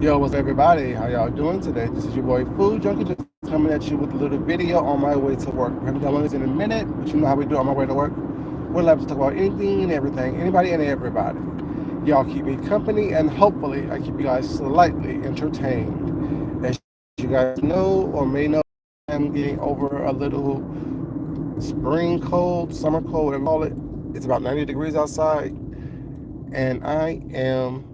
Yo, what's up, everybody? How y'all doing today? This is your boy Food Junkie, just coming at you with a little video on my way to work. I haven't done one of these in a minute, but you know how we do on my way to work. We're allowed to talk about anything and everything, anybody and everybody. Y'all keep me company, and hopefully I keep you guys slightly entertained. As you guys know or may know, I'm getting over a little spring cold, summer cold, whatever you call it. It's about 90 degrees outside, and I am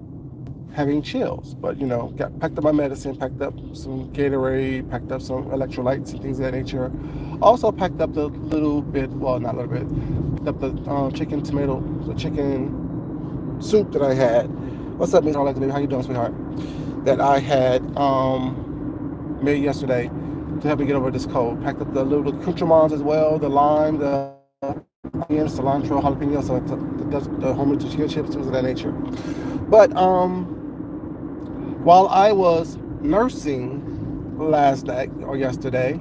having chills. But got packed up my medicine, packed up some Gatorade, packed up some electrolytes and things of that nature. Also packed up the little bit, well, not a little bit, packed up the the chicken soup that I had. What's up, Miss Arlette, baby? How you doing, sweetheart? That I had made yesterday to help me get over this cold. Packed up the little accoutrements as well, the lime, the onion, cilantro, jalapeno, so the homemade tortilla chips, things of that nature. But while I was nursing last night or yesterday,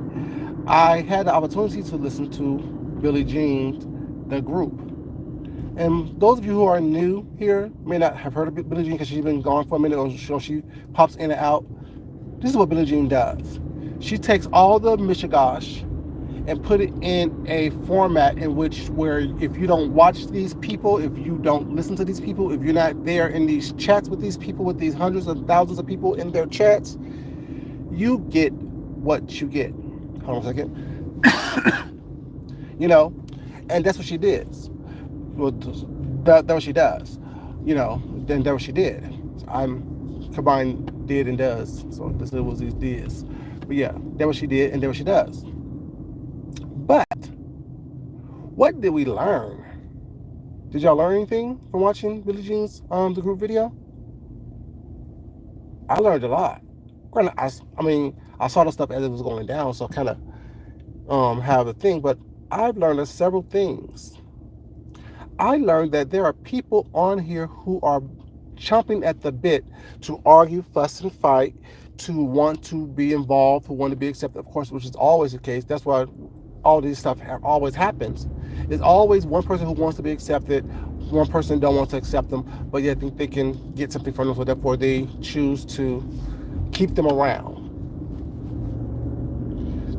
I had the opportunity to listen to Billie Jean's The Group. And those of you who are new here may not have heard of Billie Jean because she's been gone for a minute, or she pops in and out. This is what Billie Jean does. She takes all the mishigosh and put it in a format in which, where if you don't watch these people, if you don't listen to these people, if you're not there in these chats with these people, with these hundreds of thousands of people in their chats, you get what you get. Hold on a second. And that's what she did. Well, that's what she does. Then that's what she did. I'm combined did and does. So this was these dids. But yeah, that's what she did and that's what she does. But what did we learn? Did y'all learn anything from watching Billie Jean's The Group video? I learned a lot. Granted, I saw the stuff as it was going down, so kind of have a thing. But I've learned several things. I learned that there are people on here who are chomping at the bit to argue, fuss, and fight, to want to be involved, who want to be accepted, of course, which is always the case. That's why all these stuff always happens. There's always one person who wants to be accepted, one person don't want to accept them, but yet think they can get something from them, so therefore they choose to keep them around.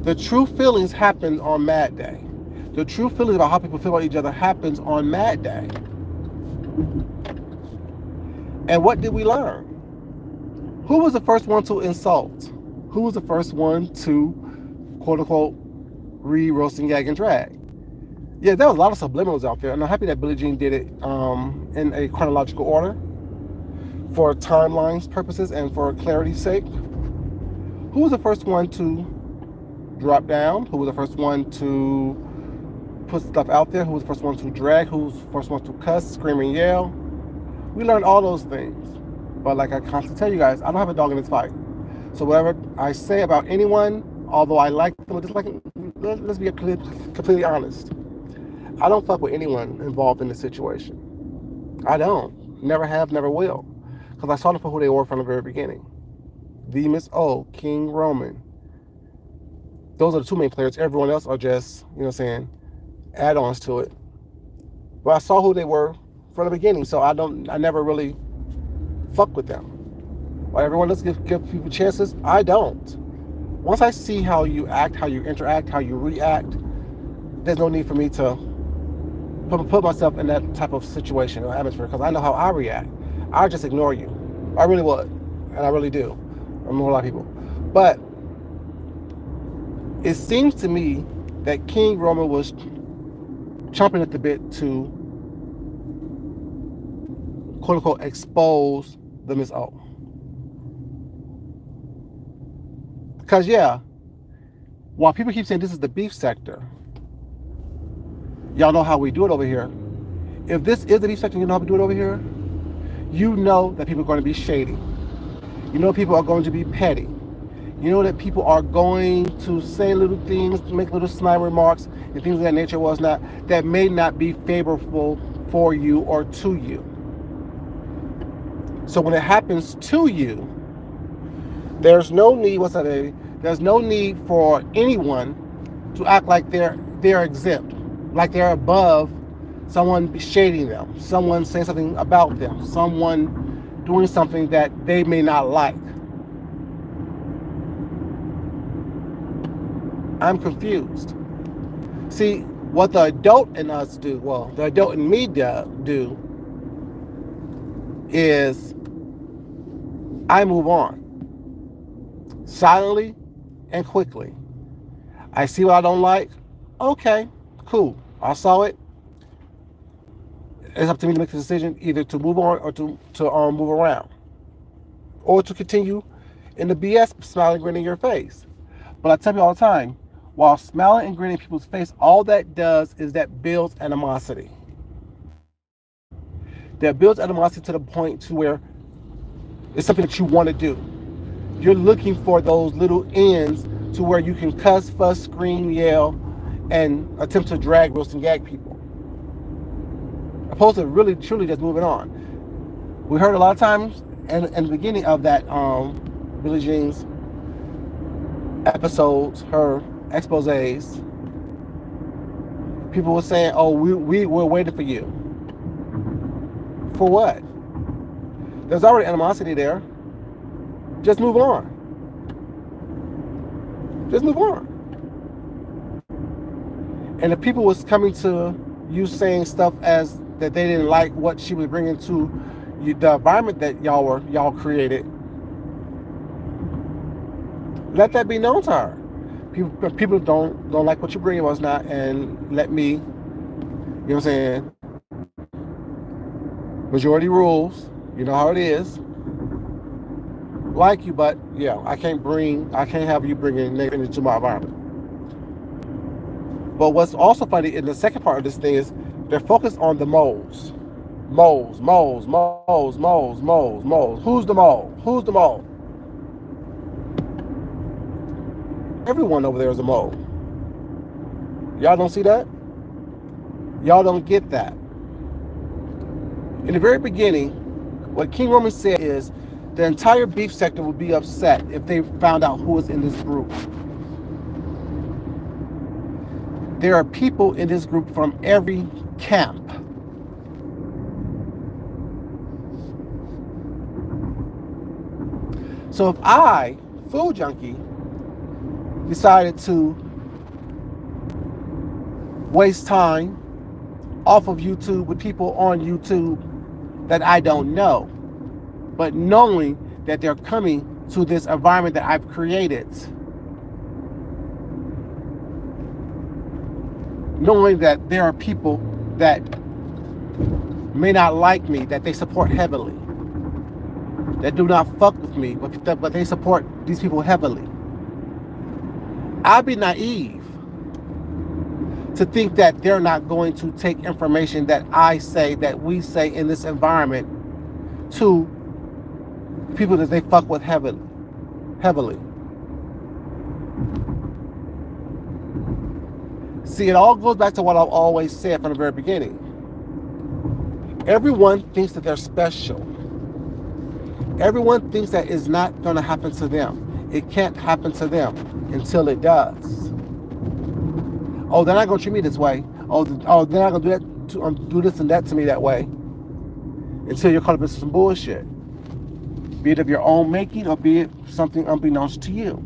The true feelings happen on Mad Day. The true feelings about how people feel about each other happens on Mad Day. And what did we learn? Who was the first one to insult? Who was the first one to, quote unquote, read, roast, and gag, and drag? Yeah, there was a lot of subliminals out there, and I'm happy that Billie Jean did it in a chronological order for timelines purposes and for clarity's sake. Who was the first one to drop down? Who was the first one to put stuff out there? Who was the first one to drag? Who was the first one to cuss, scream, and yell? We learned all those things. But like I constantly tell you guys, I don't have a dog in this fight. So whatever I say about anyone, although I like them or dislike them, let's be completely honest. I don't fuck with anyone involved in this situation. I don't. Never have, never will. Because I saw them for who they were from the very beginning. The Miss O, King Roman. Those are the two main players. Everyone else are just, add-ons to it. But I saw who they were from the beginning, so I never really fuck with them. While everyone else give people chances, I don't. Once I see how you act, how you interact, how you react, there's no need for me to put myself in that type of situation or atmosphere, because I know how I react. I just ignore you. I really would, and I really do. I'm a lot of people. But it seems to me that King Roman was chomping at the bit to, quote unquote, expose the Miss O. Because while people keep saying this is the beef sector, y'all know how we do it over here. If this is the beef sector, you know how we do it over here? You know that people are going to be shady. You know people are going to be petty. You know that people are going to say little things, make little snide remarks, and things of that nature that may not be favorable for you or to you. So when it happens to you, there's no need, There's no need for anyone to act like they're exempt, like they're above someone shading them, someone saying something about them, someone doing something that they may not like. I'm confused. See, what the adult in us do, well, the adult in me do is I move on silently and quickly. I see what I don't like. Okay, cool. I saw it. It's up to me to make the decision either to move on or to move around or to continue in the BS smiling, grinning your face. But I tell you all the time, while smiling and grinning people's face, all that does is that builds animosity. That builds animosity to the point to where it's something that you want to do. You're looking for those little ends to where you can cuss, fuss, scream, yell, and attempt to drag, roast, and gag people. Opposed to really, truly just moving on. We heard a lot of times in the beginning of that Billie Jean's episodes, her exposés, people were saying, "Oh, we're waiting for you." For what? There's already animosity there. Just move on. Just move on. And if people was coming to you saying stuff as that they didn't like what she was bringing to you, the environment that y'all created, let that be known to her. People don't like what you bring or not, and let me, you know what I'm saying? Majority rules. You know how it is. Like you, but yeah, I can't have you bringing negative into my environment. But what's also funny in the second part of this thing is they're focused on the moles. Moles, moles, moles, moles, moles, moles. Who's the mole? Who's the mole? Everyone over there is a mole. Y'all don't see that? Y'all don't get that. In the very beginning, what King Roman said is the entire beef sector would be upset if they found out who was in this group. There are people in this group from every camp. So if I, Food Junkie, decided to waste time off of YouTube with people on YouTube that I don't know, but knowing that they're coming to this environment that I've created, knowing that there are people that may not like me, that they support heavily, that do not fuck with me, but they support these people heavily. I'd be naive to think that they're not going to take information that I say, that we say in this environment, to people that they fuck with heavily. See, it all goes back to what I've always said from the very beginning. Everyone thinks that they're special. Everyone thinks that it's not going to happen to them. It can't happen to them until it does. Oh, they're not going to treat me this way. Oh, they're not going to do that, do this and that to me that way. Until you're caught up in some bullshit. Be it of your own making or be it something unbeknownst to you.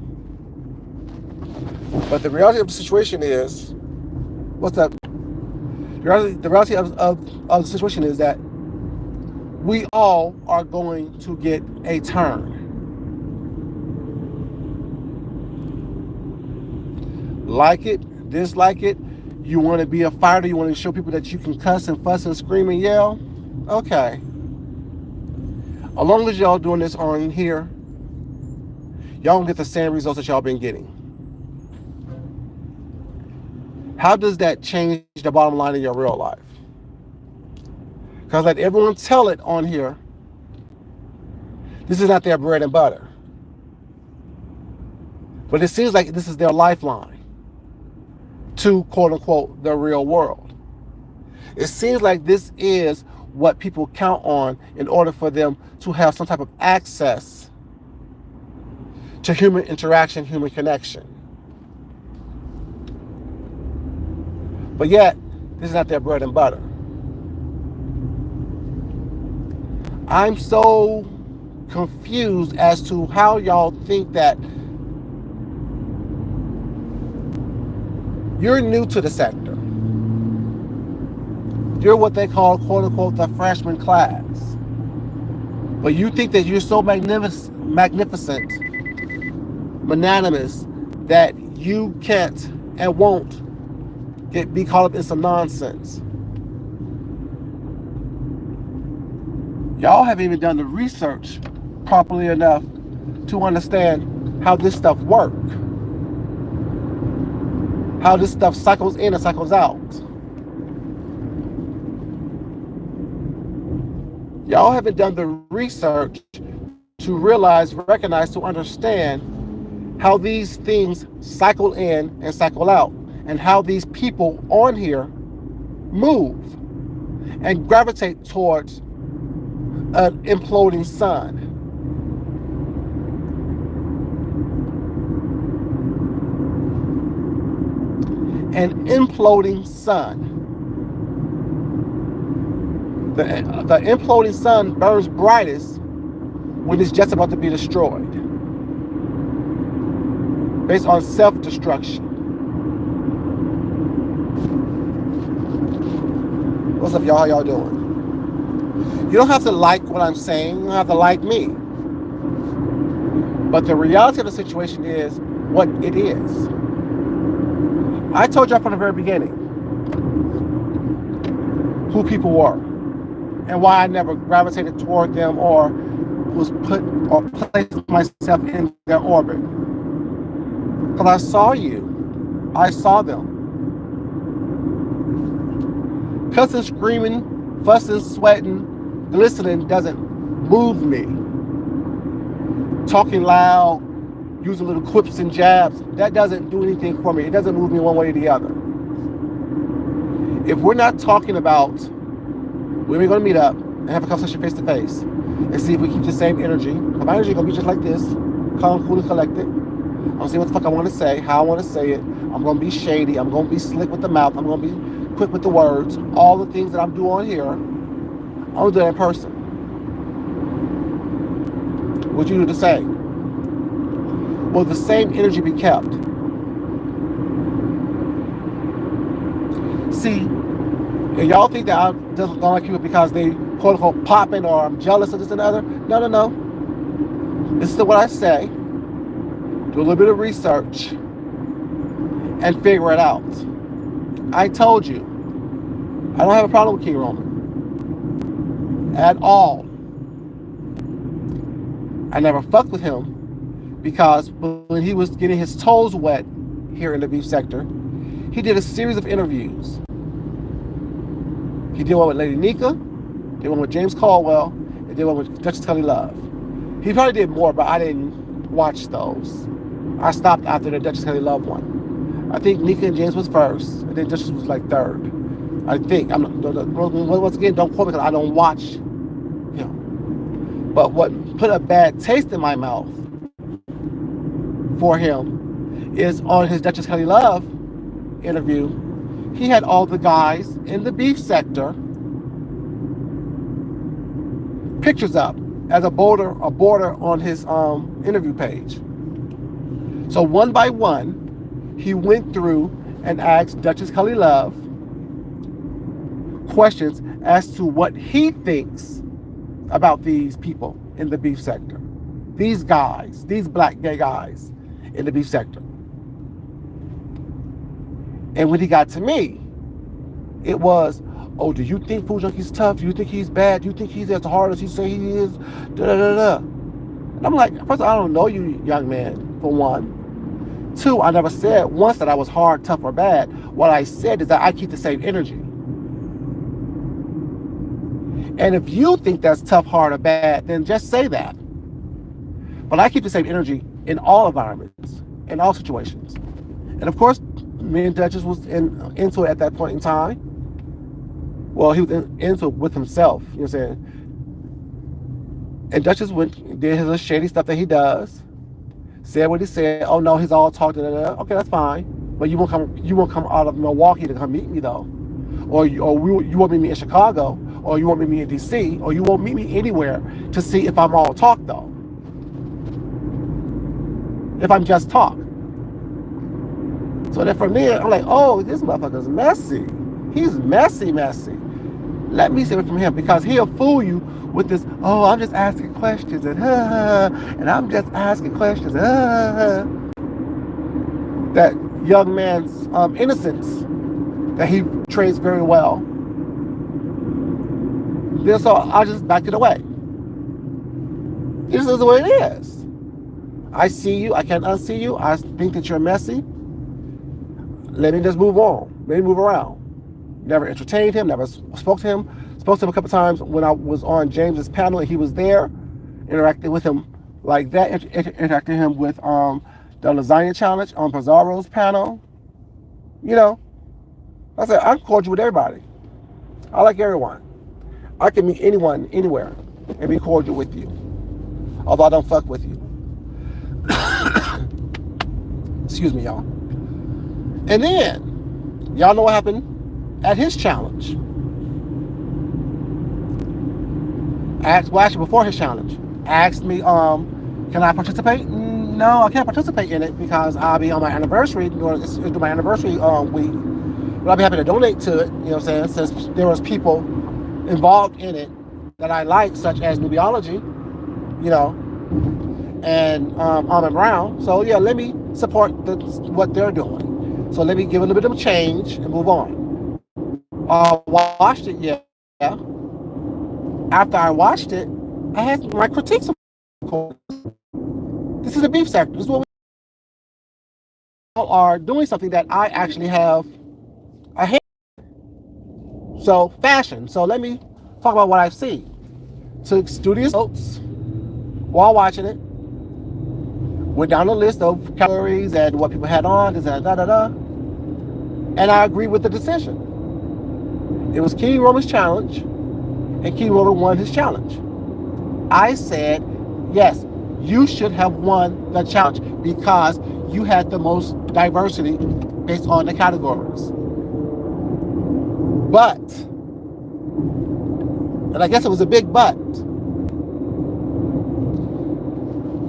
But the reality of the situation is, what's that? The reality of the situation is that we all are going to get a turn. Like it, dislike it, you want to be a fighter, you want to show people that you can cuss and fuss and scream and yell, okay. As long as y'all doing this on here, y'all gonna get the same results that y'all been getting. How does that change the bottom line in your real life? Because let everyone tell it on here, this is not their bread and butter. But it seems like this is their lifeline to, quote unquote, the real world. It seems like this is what people count on in order for them to have some type of access to human interaction, human connection. But yet, this is not their bread and butter. I'm so confused as to how y'all think that You're new to the sector. You're what they call, quote unquote, the freshman class. But you think that you're so magnificent, magnanimous, that you can't and won't be caught up in some nonsense. Y'all haven't even done the research properly enough to understand how this stuff works, how this stuff cycles in and cycles out. Y'all haven't done the research to realize, recognize, to understand how these things cycle in and cycle out, and how these people on here move and gravitate towards an imploding sun. An imploding sun. The imploding sun burns brightest when it's just about to be destroyed, based on self-destruction. What's up, y'all? How y'all doing? You don't have to like what I'm saying. You don't have to like me. But the reality of the situation is what it is. I told y'all from the very beginning who people were and why I never gravitated toward them or was put or placed myself in their orbit. Because I saw you. I saw them. Cussing, screaming, fussing, sweating, glistening doesn't move me. Talking loud, using little quips and jabs, that doesn't do anything for me. It doesn't move me one way or the other. If we're not talking about when we're going to meet up and have a conversation face to face and see if we keep the same energy, because my energy is going to be just like this, calm, cool, and collected. I'm going to say what the fuck I want to say, how I want to say it. I'm going to be shady. I'm going to be slick with the mouth. I'm going to be quick with the words. All the things that I'm doing on here, I'm going to do that in person. Would you do the same? Will the same energy be kept? See, and y'all think that I don't like people because they quote unquote popping or I'm jealous of this and the other. No. This is what I say. Do a little bit of research and figure it out. I told you, I don't have a problem with King Roman at all. I never fucked with him because when he was getting his toes wet here in the beef sector, he did a series of interviews. He did one with Lady Nika, did one with James Caldwell, and did one with Duchess Kelly Love. He probably did more, but I didn't watch those. I stopped after the Duchess Kelly Love one. I think Nika and James was first, and then Duchess was like third. I think. Once again, don't quote me because I don't watch him. But what put a bad taste in my mouth for him is on his Duchess Kelly Love interview, he had all the guys in the beef sector pictures up as a border on his interview page. So one by one, he went through and asked Duchess Kelly Love questions as to what he thinks about these people in the beef sector. These guys, these black gay guys in the beef sector. And when he got to me, it was, oh, do you think Food Junkie's tough? Do you think he's bad? Do you think he's as hard as he say he is? And I'm like, first of all, I don't know you, young man, for one. Two, I never said once that I was hard, tough, or bad. What I said is that I keep the same energy. And if you think that's tough, hard, or bad, then just say that. But I keep the same energy in all environments, in all situations. And of course, me and Duchess was into it at that point in time. Well, he was into it with himself, you know what I'm saying? And Duchess did his little shady stuff that he does. Said what he said. Oh no, he's all talk. Okay, that's fine. But you won't come out of Milwaukee to come meet me though, or you won't meet me in Chicago, or you won't meet me in DC, or you won't meet me anywhere to see if I'm all talk though. If I'm just talk. So then from there, I'm like, oh, this motherfucker's messy. He's messy, messy. Let me see it from him, because he'll fool you with this, oh, I'm just asking questions and I'm just asking questions. That young man's innocence that he trades very well. Then so I just back it away. This is the way it is. I see you. I can't unsee you. I think that you're messy. Let me just move on. Let me move around. Never entertained him. Never spoke to him. Spoke to him a couple times when I was on James's panel and he was there. Interacted with him like that. Interacted him with the lasagna challenge on Pizarro's panel. You know, I said I'm cordial with everybody. I like everyone. I can meet anyone anywhere and be cordial with you. Although I don't fuck with you. Excuse me, y'all. And then, y'all know what happened at his challenge. Actually, before his challenge, asked me, can I participate? No, I can't participate in it because I'll be on my anniversary. It's my anniversary week. But I'll be happy to donate to it, you know what I'm saying, since there was people involved in it that I like, such as Nubiology, you know, and Almond Brown. So yeah, let me support what they're doing. So let me give a little bit of a change and move on. Watched it, yeah. After I watched it, I had my critiques, of course. This is a beef sector. This is what we are doing, something that I actually have a hand. So fashion. So let me talk about what I've seen. Took studious notes while watching it. Went down the list of categories and what people had on, and I agree with the decision. It was King Roman's challenge, and King Roman won his challenge. I said, yes, you should have won the challenge because you had the most diversity based on the categories. But, and I guess it was a big but,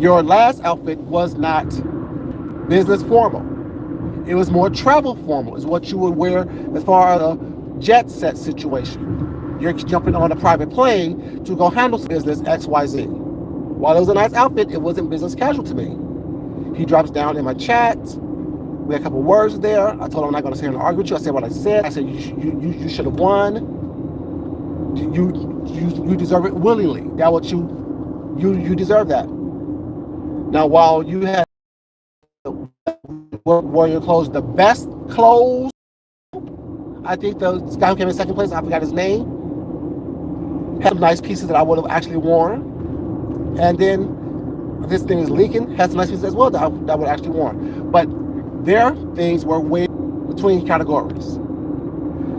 your last outfit was not business formal. It was more travel formal, is what you would wear as far as a jet set situation. You're jumping on a private plane to go handle business XYZ. While it was a nice outfit, it wasn't business casual to me. He drops down in my chat. We had a couple words there. I told him I'm not going to sit here and argue with you. I said what I said. I said you should have won. You deserve it willingly. That's what you deserve that. Now, while you had wore your clothes, the best clothes, I think the guy who came in second place, I forgot his name, had some nice pieces that I would have actually worn. And then this thing is leaking, had some nice pieces as well that I would have actually worn. But their things were way between categories.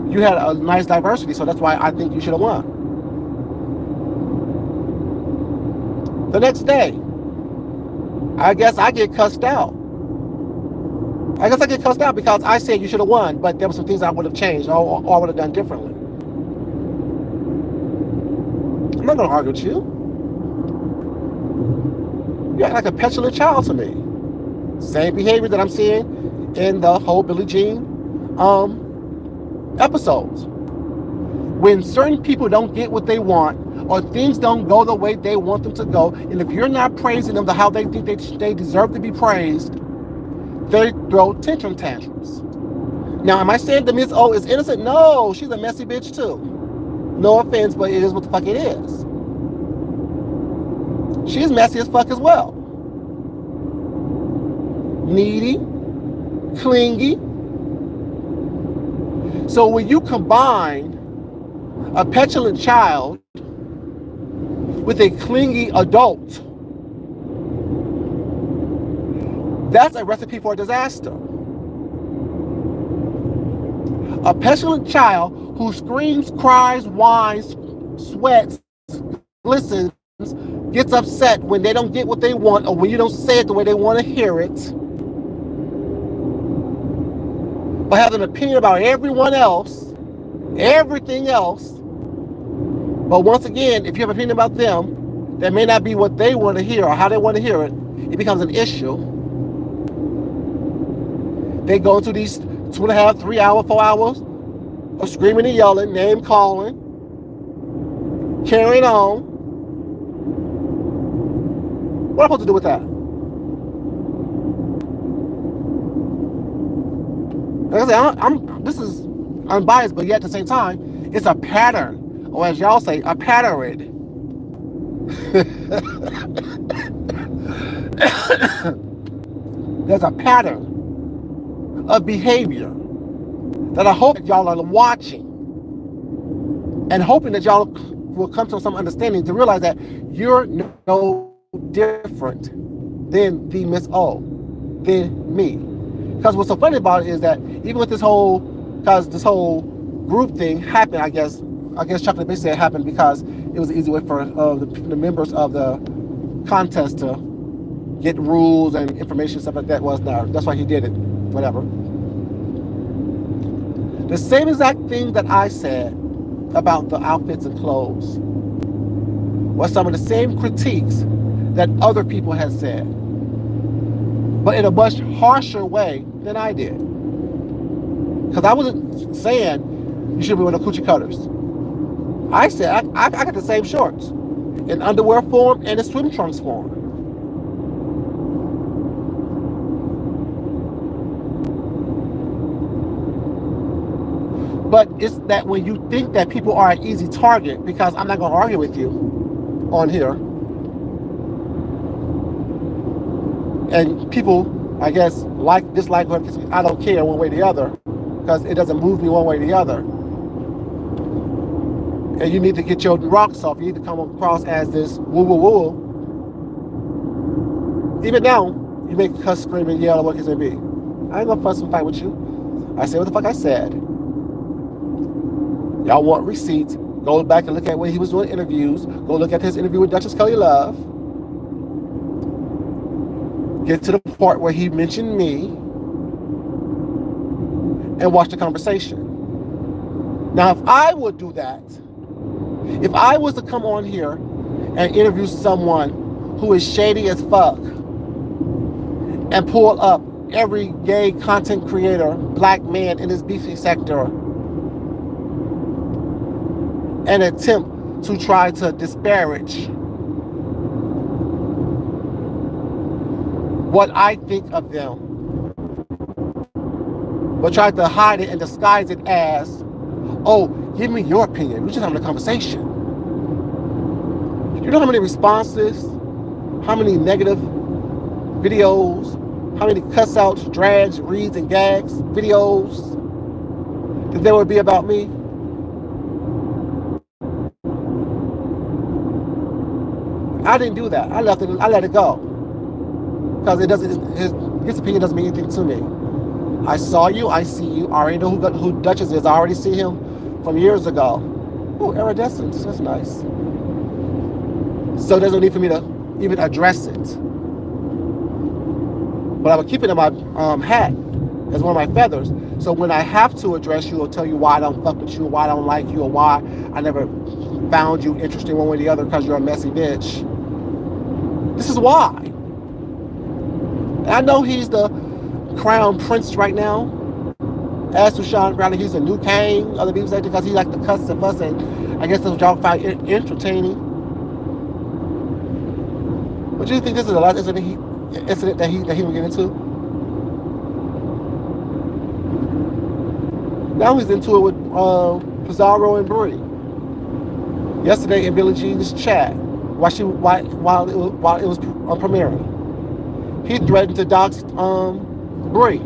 You had a nice diversity, so that's why I think you should have won. The next day, I guess I get cussed out. I get cussed out because I said you should have won, but there were some things I would have changed or I would have done differently. I'm not going to argue with you. You act like a petulant child to me. Same behavior that I'm seeing in the whole Billie Jean episodes. When certain people don't get what they want or things don't go the way they want them to go, and if you're not praising them to how they think they deserve to be praised, they throw tantrum tantrums. Now, am I saying that Miss O is innocent? No, she's a messy bitch too. No offense, but it is what the fuck it is. She's messy as fuck as well. Needy, clingy. So when you combine a petulant child with a clingy adult, that's a recipe for disaster. A petulant child who screams, cries, whines, sweats, glistens, gets upset when they don't get what they want or when you don't say it the way they want to hear it, but has an opinion about everyone else, everything else. But once again, if you have an opinion about them that may not be what they want to hear or how they want to hear it, it becomes an issue. They go into these 2.5, 3 hour, 4 hours of screaming and yelling, name calling, carrying on. What am I supposed to do with that? Like I said, this is unbiased, but yet at the same time, it's a pattern, or as y'all say, a pattern. There's a pattern of behavior that I hope that y'all are watching and hoping that y'all will come to some understanding to realize that you're no different than the Miss O, than me. Because what's so funny about it is that even with this whole group thing happened, I guess Chocolate basically said it happened because it was an easy way for the members of the contest to get rules and information, stuff like that. Was now that's why he did it. Whatever. The same exact thing that I said about the outfits and clothes was some of the same critiques that other people had said, but in a much harsher way than I did. Because I wasn't saying you should be wearing the coochie cutters. I said I got the same shorts in underwear form and in swim trunks form. But it's that when you think that people are an easy target, because I'm not going to argue with you on here, and people, I guess, dislike, or I don't care one way or the other, because it doesn't move me one way or the other. And you need to get your rocks off. You need to come across as this woo woo woo. Even now, you make cuss, scream, and yell, what can it be? I ain't gonna fuss and fight with you. I said what the fuck I said. Y'all want receipts? Go back and look at when he was doing interviews. Go look at his interview with Duchess Kelly Love. Get to the part where he mentioned me and watch the conversation. Now, if I would do that, if I was to come on here and interview someone who is shady as fuck and pull up every gay content creator, black man in this beefy sector, and attempt to try to disparage what I think of them, but try to hide it and disguise it as, oh, give me your opinion. We're just having a conversation. You know how many responses, how many negative videos, how many cuss outs, drags, reads, and gags videos that there would be about me? I didn't do that. I let it go. Because his opinion doesn't mean anything to me. I saw you, I see you. I already know who Duchess is. I already see him from years ago. Oh, iridescence. That's nice. So there's no need for me to even address it. But I would keep it in my hat as one of my feathers. So when I have to address you or tell you why I don't fuck with you, or why I don't like you, or why I never found you interesting one way or the other because you're a messy bitch, this is why. And I know he's the crown prince right now. As to Sean Bradley, he's a new king of the beef sector because he likes to cuss and fuss, and I guess those y'all find entertaining. But do you think this is the last incident that he will get into? Now he's into it with Pizarro and Brie. Yesterday in Billie Jean's chat, while it was premiering, he threatened to dox Brie.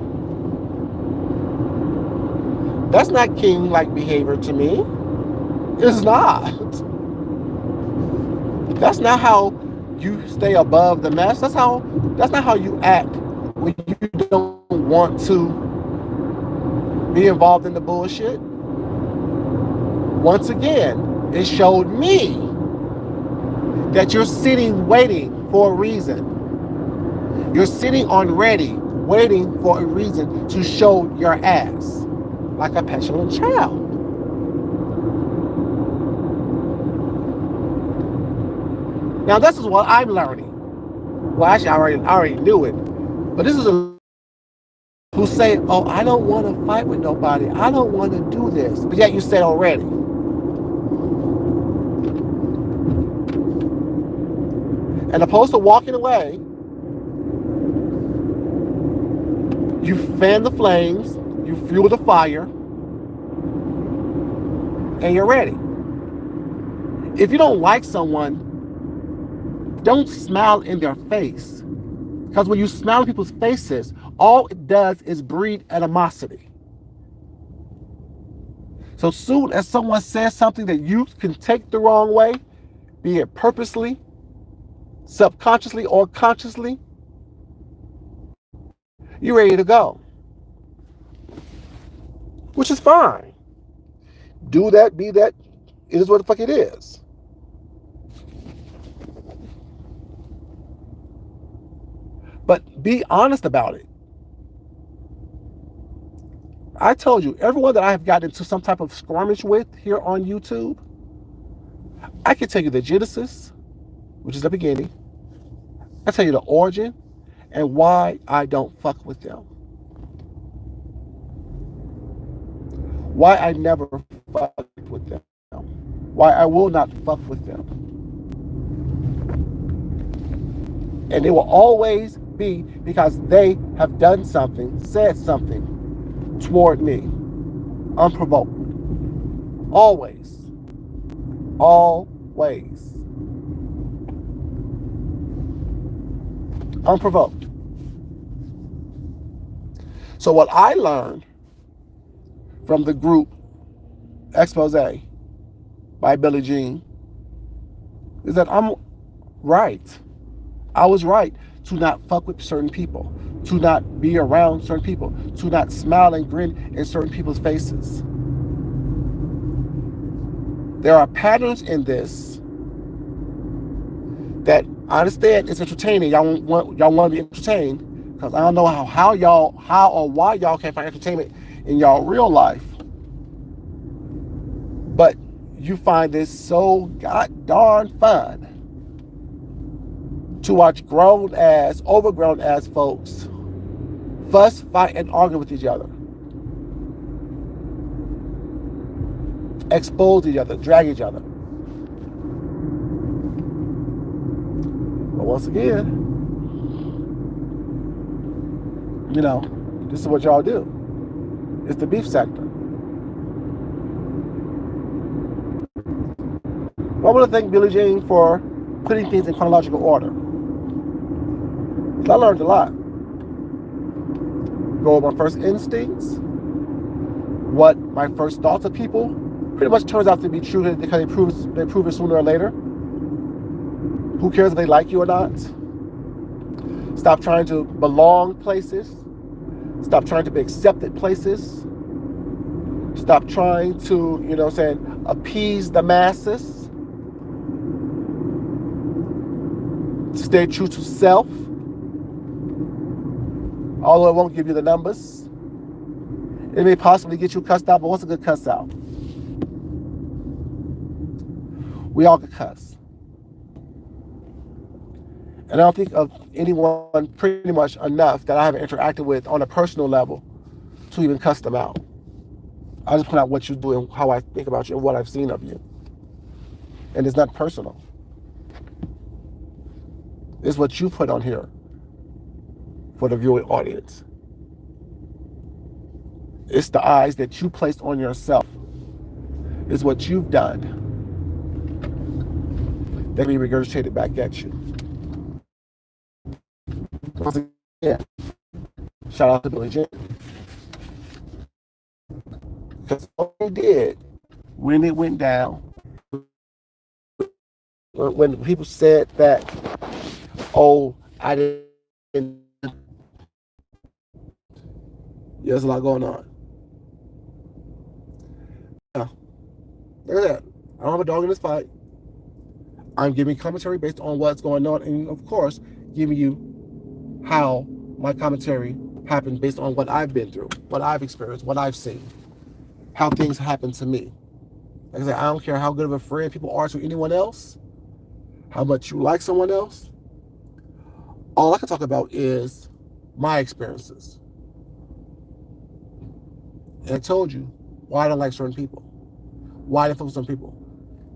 That's not king-like behavior to me. It's not. That's not how you stay above the mess. That's not how you act when you don't want to be involved in the bullshit. Once again, it showed me that you're sitting waiting for a reason. You're sitting on ready, waiting for a reason to show your ass like a petulant child. Now this is what I'm learning. Well, actually, I already knew it, but this is a who say, oh, I don't want to fight with nobody. I don't want to do this. But yet you said already. And opposed to walking away, you fan the flames, you fuel the fire, and you're ready. If you don't like someone, don't smile in their face. Because when you smile in people's faces, all it does is breed animosity. So soon as someone says something that you can take the wrong way, be it purposely, subconsciously, or consciously, you're ready to go. Which is fine. Do that, be that. It is what the fuck it is. But be honest about it. I told you, everyone that I have gotten into some type of skirmish with here on YouTube, I can tell you the genesis, which is the beginning. I tell you the origin and why I don't fuck with them. Why I never fuck with them. Why I will not fuck with them. And it will always be because they have done something, said something toward me, unprovoked. Always. Always. Unprovoked. So what I learned from the group Expose by Billie Jean is that I'm right. I was right to not fuck with certain people, to not be around certain people, to not smile and grin in certain people's faces. There are patterns in this that I understand it's entertaining. Y'all want to be entertained because I don't know how or why y'all can't find entertainment in y'all real life. But you find this so god darn fun to watch overgrown ass folks fuss, fight, and argue with each other. Expose each other, drag each other. But once again, this is what y'all do. It's the beef sector. I want to thank Billie Jean for putting things in chronological order. I learned a lot. Go over my first instincts, what my first thoughts of people pretty much turns out to be true because they prove it sooner or later. Who cares if they like you or not? Stop trying to belong places. Stop trying to be accepted places. Stop trying to, appease the masses. Stay true to self. Although it won't give you the numbers. It may possibly get you cussed out, but what's a good cuss out? We all can cuss. And I don't think of anyone pretty much enough that I haven't interacted with on a personal level to even cuss them out. I just point out what you do and how I think about you and what I've seen of you. And it's not personal. It's what you put on here for the viewing audience. It's the eyes that you placed on yourself. It's what you've done that can be regurgitated back at you. Once again, shout out to Billie Jean. Because all they did when it went down, when people said that, oh, I didn't. Yeah, there's a lot going on. Yeah. Look at that. I don't have a dog in this fight. I'm giving commentary based on what's going on, and of course, giving you how my commentary happened based on what I've been through, what I've experienced, what I've seen, how things happen to me. Like I said, I don't care how good of a friend people are to anyone else, how much you like someone else. All I can talk about is my experiences. And I told you why I don't like certain people, why I don't focus on people.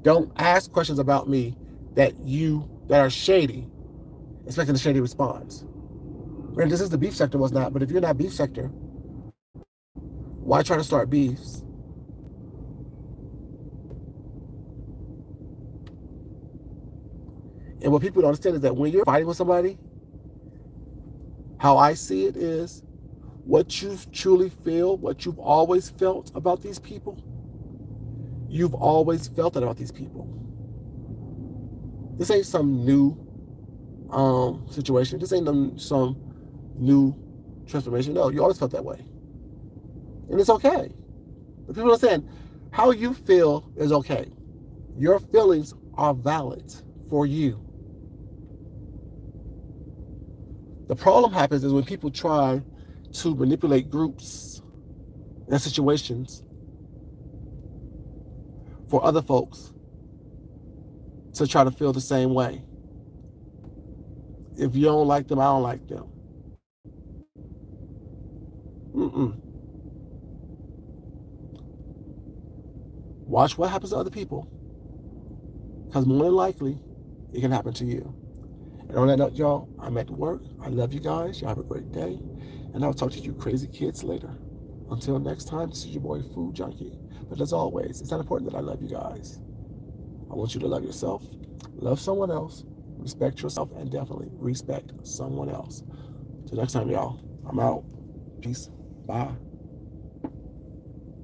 Don't ask questions about me that are shady, expecting a shady response. Granted, this is the beef sector, was not, but if you're not beef sector, why try to start beefs? And what people don't understand is that when you're fighting with somebody, how I see it is what you truly feel, what you've always felt about these people, you've always felt it about these people. This ain't some new situation. This ain't some new transformation. No, you always felt that way. And it's okay. But people understand how you feel is okay. Your feelings are valid for you. The problem happens is when people try to manipulate groups and situations for other folks to try to feel the same way. If you don't like them, I don't like them. Watch what happens to other people, because more than likely, it can happen to you. And on that note, y'all, I'm at work. I love you guys. Y'all have a great day. And I'll talk to you crazy kids later. Until next time, this is your boy, Food Junkie. But as always, it's not important that I love you guys. I want you to love yourself, love someone else, respect yourself, and definitely respect someone else. Till next time, y'all, I'm out. Peace. Bye.